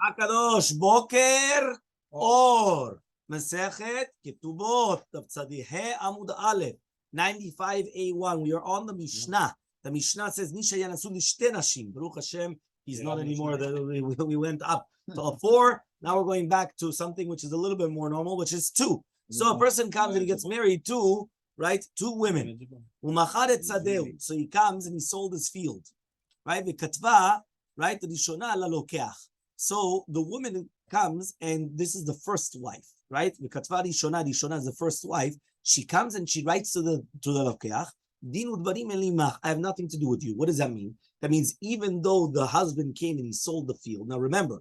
Hakadosh Boker Or Masechet Ketubot Daf Amud Aleph 95a1. We are on the Mishnah. The Mishnah says Nisha Yanasu Lishte Nashim. Baruch Hashem, he's not anymore. We went up to a 4. Now we're going back to something which is a little bit more normal, which is 2. So a person comes and he gets married to, right, 2 women. So he comes and he sold his field, right? V'katva, right, the Rishona la-lokeach. So the woman comes, and this is the first wife, right? V'katva Rishona is the first wife. She comes and she writes to the lokeach, Din udvarim elimach, I have nothing to do with you. What does that mean? That means even though the husband came and he sold the field. Now remember,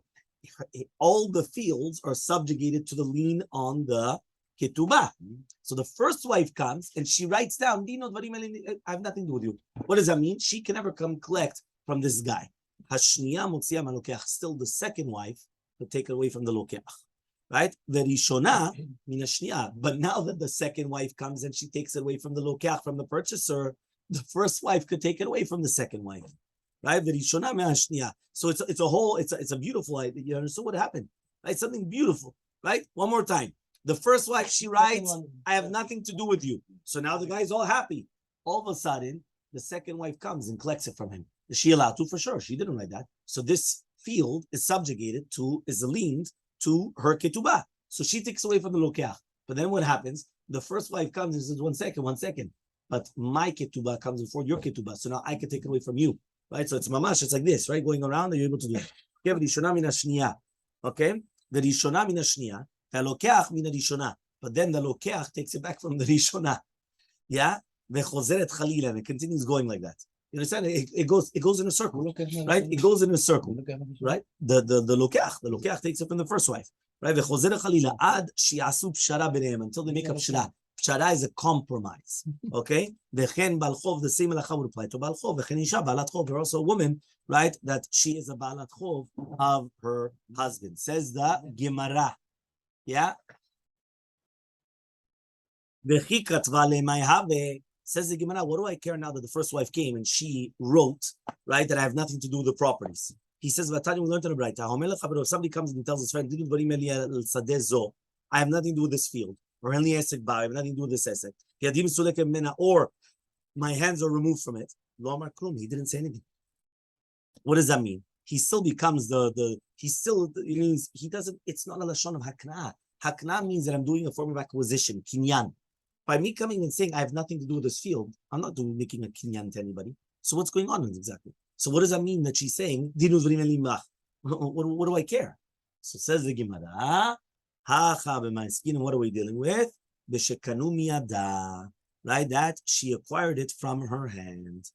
all the fields are subjugated to the lien on the ketubah. So the first wife comes and she writes down, I have nothing to do with you. What does that mean? She can never come collect from this guy. Still the second wife to take it away from the lokeach. Right? The rishona min hashniya. But now that the second wife comes and she takes it away from the lokeach, from the purchaser, the first wife could take it away from the second wife. Right? The rishona min hashniya. So it's a beautiful idea. You understand what happened? Right? Something beautiful. Right? One more time. The first wife, she writes, I have nothing to do with you. So now the guy's all happy. All of a sudden, the second wife comes and collects it from him. Is she allowed to? For sure. She didn't write that. So this field is subjugated to, is liened to her ketubah. So she takes away from the lokeach. But then what happens? The first wife comes and says, one second. But my ketubah comes before your ketubah. So now I can take it away from you. Right? So it's mamash. It's like this, right? Going around, and you're able to do it. Okay? The rishona min hashniya. Okay? The rishona min hashniya. But then the lokeach takes it back from the rishona. Yeah? And it continues going like that. You understand? It goes in a circle. Right? It goes in a circle. Right? The lokeach takes it from the first wife. Right? Until they make a pshara. Pshara is a compromise. Okay? The same halacha would apply to Baal Chov. They're also a woman, right? That she is a Baalat Chov of her husband. Says the Gemara. Yeah. Says the Gemara, what do I care now that the first wife came and she wrote, right, that I have nothing to do with the properties? He says, we learned in the Braita. If somebody comes and tells his friend, I have nothing to do with this field, or I have nothing to do with this esek, or my hands are removed from it. He didn't say anything. What does that mean? He still becomes it means he doesn't, it's not a lashon of hakna. Hakna means that I'm doing a form of acquisition, kinyan. By me coming and saying I have nothing to do with this field, I'm not making a kinyan to anybody. So what's going on exactly? So what does that mean that she's saying, what do I care? So says the Gemara, and what are we dealing with? Right? That she acquired it from her hand.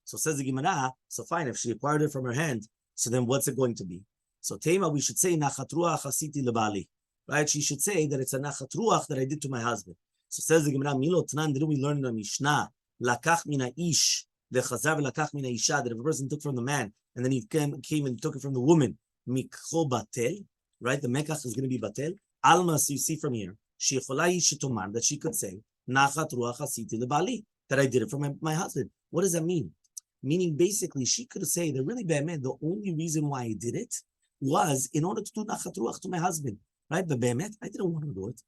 So says the Gemara, so fine, if she acquired it from her hand, so then what's it going to be? So Tema, we should say, nachat ruach hasiti lebali. Right? She should say that it's a nachat ruach that I did to my husband. So says the Gemara, Milo Tanan, didn't we learn in the Mishnah, lakach mina ish, v'chazav lakach mina isha, that if a person took from the man, and then he came and took it from the woman, mikcho batel, right? The mekach is going to be batel. Alma, so you see from here, she shetomar, that she could say, nachat ruach hasiti lebali, that I did it for my husband. What does that mean? Meaning, basically, she could say that really, the only reason why I did it was in order to do nachat ruach to my husband, right? But be'emet, I didn't want to do it.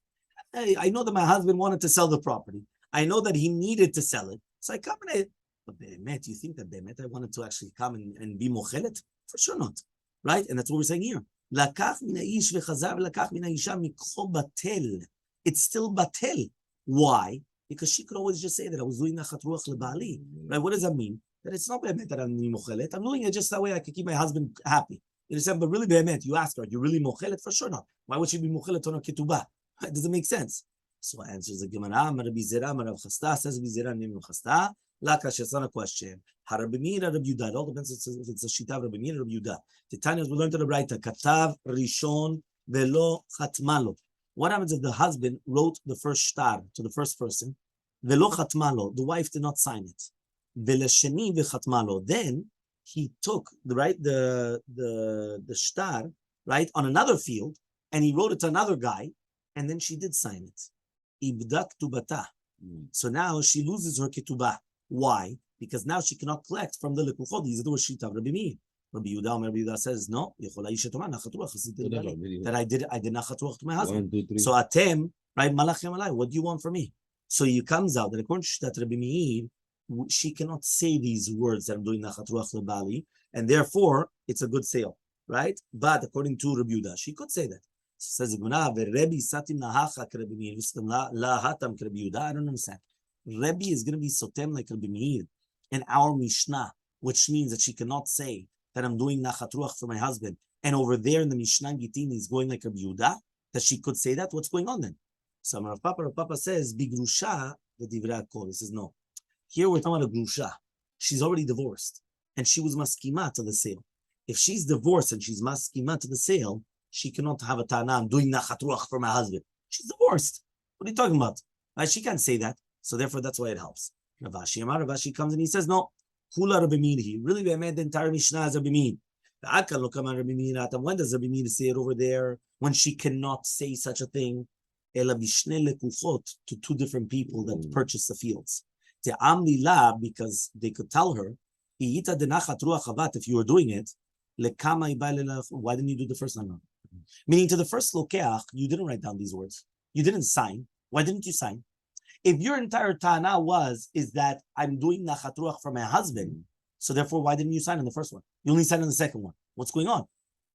I know that my husband wanted to sell the property. I know that he needed to sell it. So I come and but be'emet, you think that be'emet I wanted to actually come and be mochelet? For sure not, right? And that's what we're saying here. Lakach min ha'ish v'chazav lakach min ha'isha mikcho batel. It's still batel. Why? Because she could always just say that I was doing nachat ruach lebali. Right? What does that mean? That it's not be'emet that I'm mochelet. I'm doing it just that way I can keep my husband happy. You understand? But really, be'emet, you ask her, are you really mochelet? For sure not. Why would she be mochelet on her ketubah? It doesn't make sense. So answers the Gemara, Rabbi Zera, Rabbi Chasta, says Rabbi Zera, name Chasta. Lakash, it's not a question. Rabbi Meir, Rabbi Yudah. It all depends if it's a shita of Rabbi Meir or Rabbi Yudah. The Tanyas, we learned to the Braita, Katav Rishon Velo Chatmalo. What happens if the husband wrote the first shtar to the first person? Velo Chatmalo, the wife did not sign it. Velesheni v'chatmalo. Then he took the shtar, right, on another field, and he wrote it to another guy, and then she did sign it. Ibdak tubata. So now she loses her ketubah. Why? Because now she cannot collect from the lekuchot. These are the shita of Rabbi Meir. Rabbi Yehuda says, no, that I did nachat ruach to my husband. 1, 2, 3. So atem, right, malachem alai, what do you want from me? So it comes out that according to Shtat Rabbi Meir, she cannot say these words that I'm doing nachat ruach lebali, and therefore it's a good sale, right? But according to Rabbi Yehuda, she could say that. So says Gemara, "Rabbi satim nahacha Rabbi Meir, lahatam Rabbi Yehuda." I don't understand. Rabbi is going to be sotem like Rabbi Meir in our Mishnah, which means that she cannot say that I'm doing nachat ruach for my husband, and over there in the Mishnah Gitin is going like Rabbi Yehuda, that she could say that. What's going on then? So Rav Papa says, "Bigrusha v'divrei kol." He says, no. Here we're talking about a grusha. She's already divorced, and she was maskima to the sale. If she's divorced and she's maskima to the sale, she cannot have a tana, I'm doing nachat ruach for my husband. She's divorced. What are you talking about? Right? She can't say that. So therefore, that's why it helps. Ravashi comes and he says, no. Kula Rabbi Meir. Really, we made the entire Mishnah as Rabbi Meir. When does Rabbi Meir say it over there? When she cannot say such a thing? To two different people that purchase the fields. Because they could tell her, if you were doing it, why didn't you do the first one? Meaning to the first lokeach, you didn't write down these words. You didn't sign. Why didn't you sign? If your entire ta'ana is that I'm doing nachat ruach for my husband, so therefore why didn't you sign on the first one? You only signed on the second one. What's going on?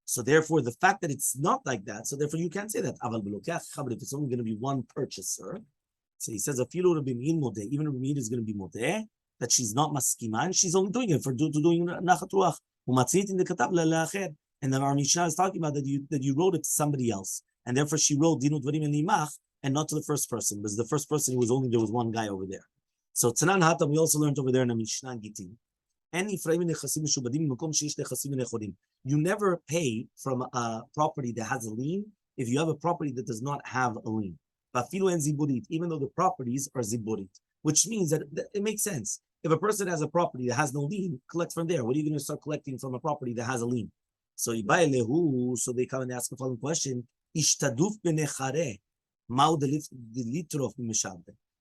So therefore, the fact that it's not like that, so therefore you can't say that. But if it's only going to be one purchaser, so he says, even Rabbi Meir is going to be modeh, that she's not maskima, and she's only doing it for doing nachat ruach. And then our Mishnah is talking about that you wrote it to somebody else, and therefore she wrote dinu dvarim and limach, and not to the first person, because the first person there was one guy over there. So Tanan Hatam, we also learned over there in the Mishnah Gitin. You never pay from a property that has a lien if you have a property that does not have a lien. Even though the properties are ziburit, which means that it makes sense. If a person has a property that has no lien, collect from there. What are you going to start collecting from a property that has a lien? So they come and ask the following question: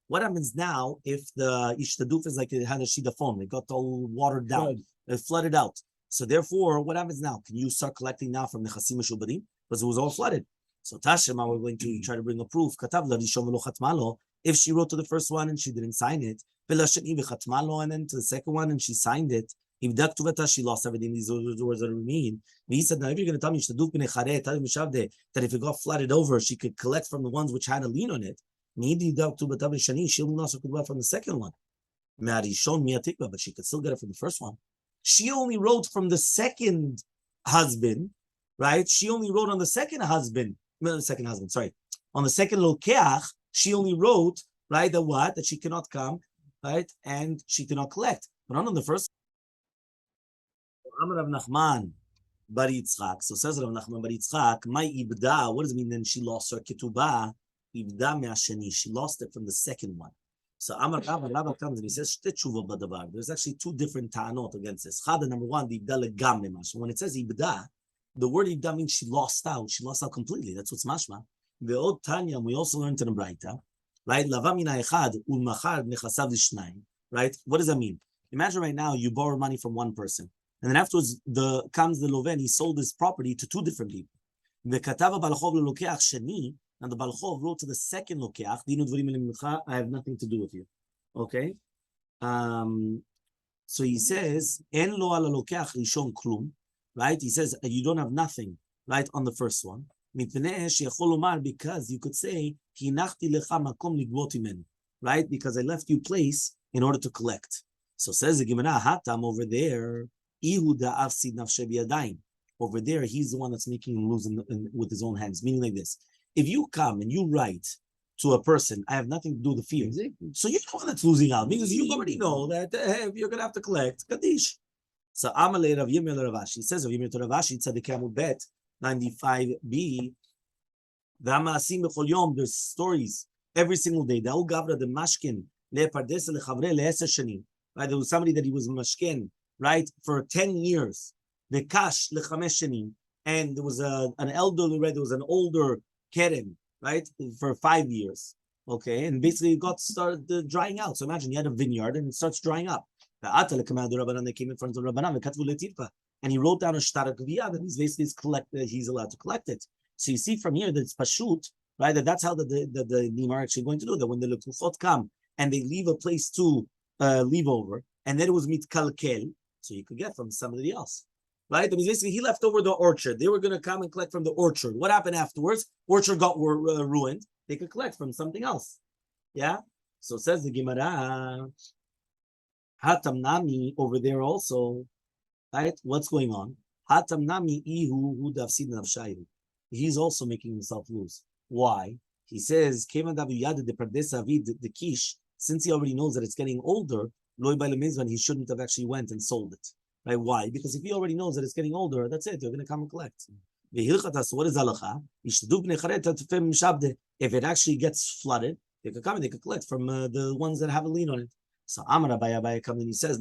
what happens now if the ishtaduf is like it had a shida foam? It got all watered down. It flooded out. So therefore, what happens now? Can you start collecting now from the chasim mishubadim? Because it was all flooded. So Tashema, we're going to try to bring a proof. If she wrote to the first one and she didn't sign it, and then to the second one and she signed it, she lost everything. These words that mean. He said, now if you're going to tell me that if it got flooded over, she could collect from the ones which had a lien on it. She only also could from the second one. But she could still get it from the first one. She only wrote from the second husband, right? She only wrote on the second husband. On the second lokeach, she only wrote, right, that she cannot come, right, and she cannot collect. But not on the first. Amar Rav Nachman bar Yitzchak. So says Rav Nachman bar Yitzchak, my ibda. What does it mean? Then she lost her ketubah. Ibda me'asheni. She lost it from the second one. So Amar Rabbi comes and he says, there's actually two different ta'anot against this. Number one, the ibda legam lemash. When it says ibda, the word ibda means she lost out. She lost out completely. That's what's mashma. The old Tanya, we also learned in the Braita, right? Lava mina echad ulmachar nechasav lishnayim. Right? What does that mean? Imagine right now you borrow money from one person, and then afterwards comes the loven. He sold his property to two different people. The katava balachov lelokeach sheni. And the balachov wrote to the second lokeach, dinu dvarim elimcha. I have nothing to do with you. Okay. So he says en lo ala lokeach rishon klum. Right? He says you don't have nothing. Right on the first one. Because you could say, right? Because I left you place in order to collect. So says the Gemara, Hatam over there, over there, he's the one that's making him lose with his own hands. Meaning like this: if you come and you write to a person, I have nothing to do with the field. So you're the one that's losing out because you already know that you're going to have to collect Kaddish. So Elmaleh Rav Yirmiyah Ravashi says Rav Yirmiyah Ravashi Tzaddik Bet 95b. There's stories every single day. Right? There was somebody that he was mashken, right, for 10 years. And there was an elderly, right? There was an older keren, right, for 5 years. Okay, and basically it started drying out. So imagine you had a vineyard and it starts drying up. They came in front of the Rabbanan. and he wrote down a shtar gviyah, then he's basically he's allowed to collect it. So you see from here that it's pashut, right? That's how the Nim are actually going to do that. When the lekuchot come and they leave a place to leave over, and then it was mitkalkel, so you could get from somebody else, right? That means basically he left over the orchard. They were going to come and collect from the orchard. What happened afterwards? Orchard got ruined. They could collect from something else. Yeah. So says the Gemara, Hatam Nami over there also, right? What's going on? Hatam Nami ihu hu dafsid nafshayu. He's also making himself lose. Why? He says, the kish, since he already knows that it's getting older, he shouldn't have actually went and sold it. Right? Why? Because if he already knows that it's getting older, that's it. They're going to come and collect. What is halacha? If it actually gets flooded, they could come and they could collect from the ones that have a lien on it. So Amar Abaye comes and he says,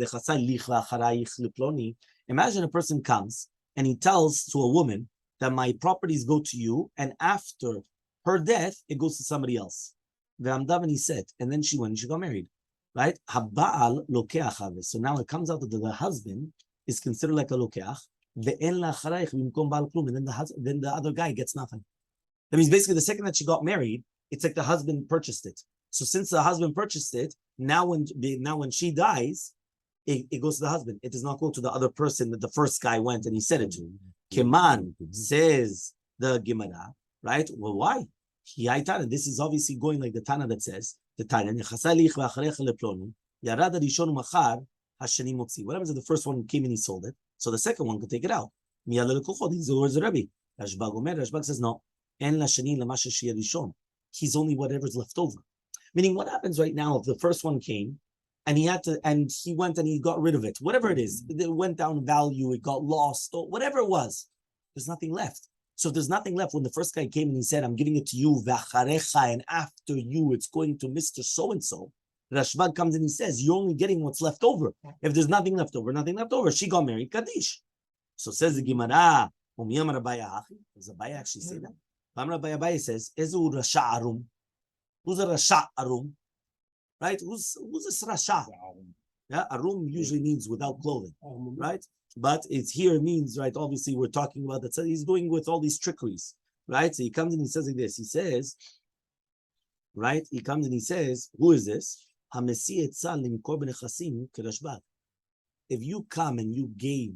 imagine a person comes and he tells to a woman that my properties go to you, and after her death, it goes to somebody else. And he said, and then she went and she got married. Right? So now it comes out that the husband is considered like a lokeach, and then the other guy gets nothing. That means basically the second that she got married, it's like the husband purchased it. So since the husband purchased it, now when she dies, it goes to the husband. It does not go to the other person that the first guy went and he said it to. Keman says the Gemara, right? Well, why? This is obviously going like the Tana that says, the Tana, what happens if the first one came and he sold it? So the second one could take it out. These are the words of Rabbi. Rashbag says, no. He's only whatever's left over. Meaning, what happens right now if the first one came and he went and he got rid of it, whatever it is, it went down in value, it got lost, or whatever it was, there's nothing left. So if there's nothing left, when the first guy came and he said, I'm giving it to you, and after you, it's going to Mr. So-and-so, Rashbag comes and he says, you're only getting what's left over. If there's nothing left over, she got married, Kaddish. So says the Gemara, does Abaye actually say that? Abaye says, Ezu Rasha Arum. Who's a Rasha Arum? Right? Who's a Rasha? Yeah, Arum usually means without clothing, right? But it's here it means, right? Obviously, we're talking about that. So he's going with all these trickeries, right? So he comes and he says like this. He says, right? He comes and he says, who is this? If you come and you gave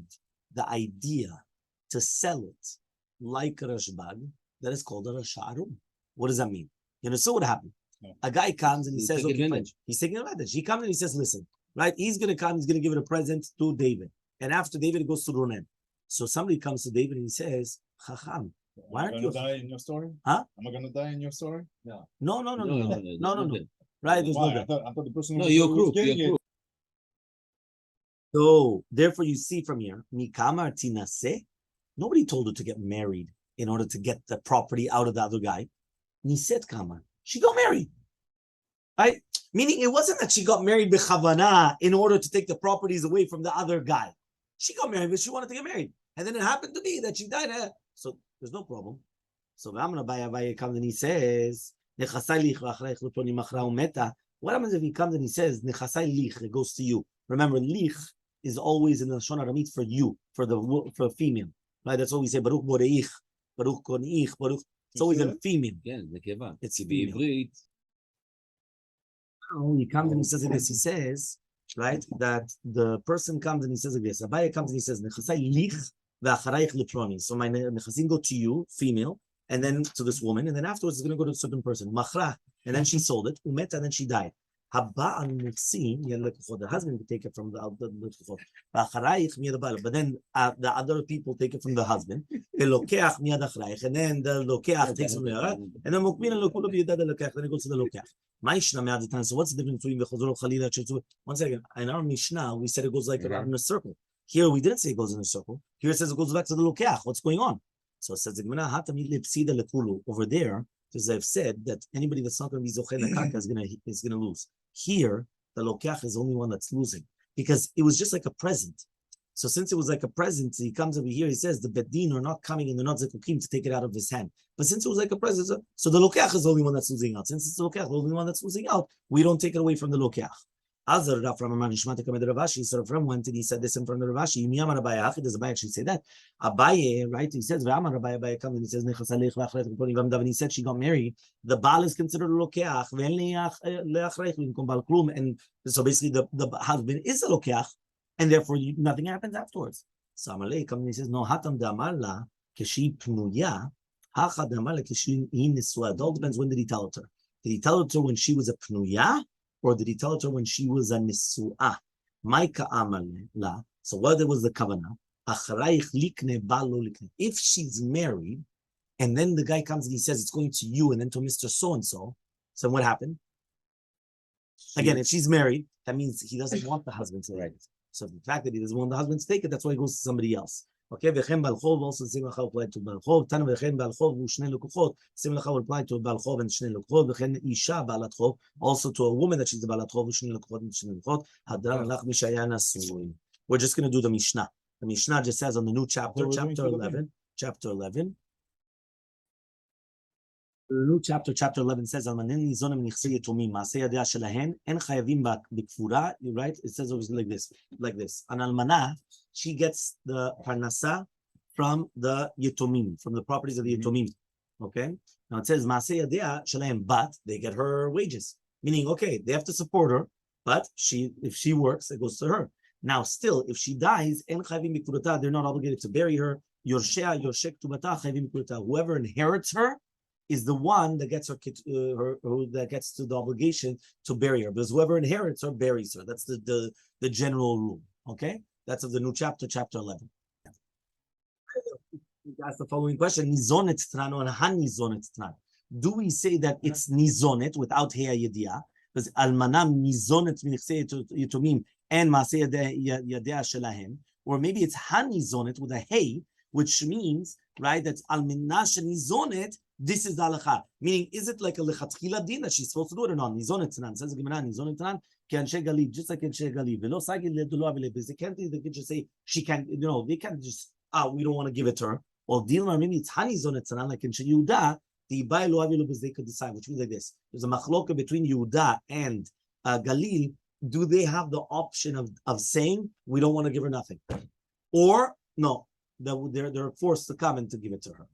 the idea to sell it like Rashbag, that is called a Rasharum. What does that mean? You know, so what happened? A guy comes and he says, okay, fine. He's taking advantage. He comes and he says, listen, right? He's going to come, he's going to give it a present to David. And after David, it goes to Ronen. So somebody comes to David and he says, Chacham, why aren't you die in your story? Huh? Am I going to die in your story? No. No. Right? There's no death. I thought the person No, was you're was proof. getting it. So therefore you see from here, Mikama Tinase, nobody told her to get married in order to get the property out of the other guy. Niset Kama. She got married. Right? Meaning it wasn't that she got married b'chavana in order to take the properties away from the other guy. She got married because she wanted to get married. And then it happened to be that she died. So there's no problem. So Abaye comes and he says, what happens if he comes and he says, it goes to you? Remember, lich is always in the Lashon Aramit for you, for female. Right? That's what we say, Baruch Boreich, Baruch Konich, Baruch. It's always in female. Yeah, it's female. He comes and he says like this. He says, right, that the person comes and he says like this. Abaye comes and he says, Nechasai lich v'acharayich liploni. So my nechasim go to you, female, and then to this woman, and then afterwards it's going to go to a certain person. Machra, and then she sold it. Umeta, and then she died. The husband could take it from the but then the other people take it from the husband. And then the lokeach takes from the other, and then it goes to the lokeach. So what's the difference between the once again, in our Mishnah, we said it goes like around in a circle. Here we didn't say it goes in a circle. Here it says it goes back to the lokeach. What's going on? So it says over there, because I've said that anybody that's not going to be zocheh lekaka is going to lose. Here, the lokeach is the only one that's losing because it was just like a present. So since it was like a present, he comes over here, he says the bedin are not coming and they're not zekukim to take it out of his hand. But since it was like a present, so the lokeach is the only one that's losing out. Since it's the lokeach, the only one that's losing out, we don't take it away from the lokeach. Azar Rav from Nishmat Kamed Ravashi. So from when did he said this in front of Ravashi? Miyamar Abaye. Does Abaye actually say that? Abaye, right? He says V'amar Abaye comes and he says Nechas Alech V'Achret V'Ponim V'Amdav. And he said she got married. The Baal is considered a lokeach. And so basically the husband is a lokeach, and therefore nothing happens afterwards. So Amalei comes and he says no hatam damarla keshi pnuya hacha damarla keshi nisua. It all depends when did he tell it to her. Did he tell it to her when she was a pnuya? Or did he tell it to her when she was a nisu'ah? Maika la. So what was the kavanah? If she's married, and then the guy comes and he says it's going to you, and then to Mr. So-and-so, so what happened? Again, if she's married, that means he doesn't want the husband to take it. So the fact that he doesn't want the husband to take it, that's why he goes to somebody else. Okay, v'chem balchov also sim lacha applied to balchov. Tana v'chem balchov u'shnei lekuchot sim lacha applied to balchov and shnei lekuchot. V'chem isha balat chov also to a woman that she's a balat chov u'shnei lekuchot and shnei lekuchot. Hadran lach mishaya nasui. We're just going to do the Mishnah. The Mishnah just says on the new chapter, chapter 11. The new chapter 11 says, "You're right. It says obviously like this. An almanah, she gets the parnasa from the yetomim, from the properties of the yetomim. Okay. Now it says but they get her wages, meaning okay, they have to support her, but if she works, it goes to her. Now still, if she dies, they're not obligated to bury her. Whoever inherits her is the one that gets that gets to the obligation to bury her, because whoever inherits her buries her. That's the general rule. Okay, that's of the new chapter 11. Ask the following question: Nizonet tran or hanizonet tran? Do we say that it's nizonet without heya yedia? Because almanam nizonet minichsei yitomim and maaseh yadea shelahem, or maybe it's hanizonet with a hey, which means right that's alminash nizonet. This is the halacha. Meaning, is it like a lechatchila din that she's supposed to do it or not? Nizonet tanan says the Gemara. Nizonet tanan ke'anshe galil, just like anshe galil. Velo sagi ledulo avile. They can't just say she can't. They can't just we don't want to give it to her. Or dilma maybe it's hanizonet tanan like anshe Yehuda. The ibai lo avilo they could decide, which means like this. There's a machloka between Yehuda and Galil. Do they have the option of saying we don't want to give her nothing, or no? They're forced to come and to give it to her.